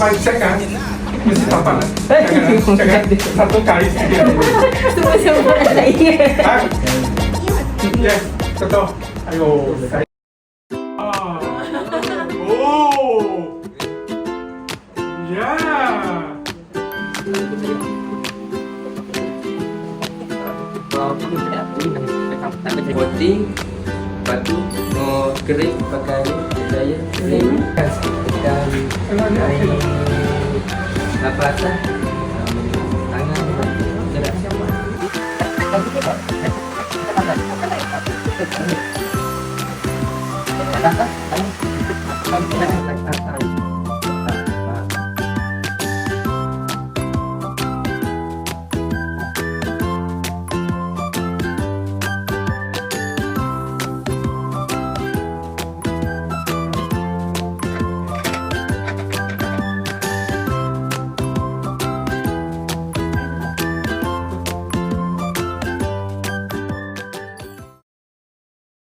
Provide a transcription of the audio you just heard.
mindset kan, mesti dapat lah. Jangan satu kali sikit. Semua lagi. Ha? Yes, betul. Ayo. Oh. Ya. Coating, lepas tu kering pakai saya kering dan air lapasan tangan gerak siapa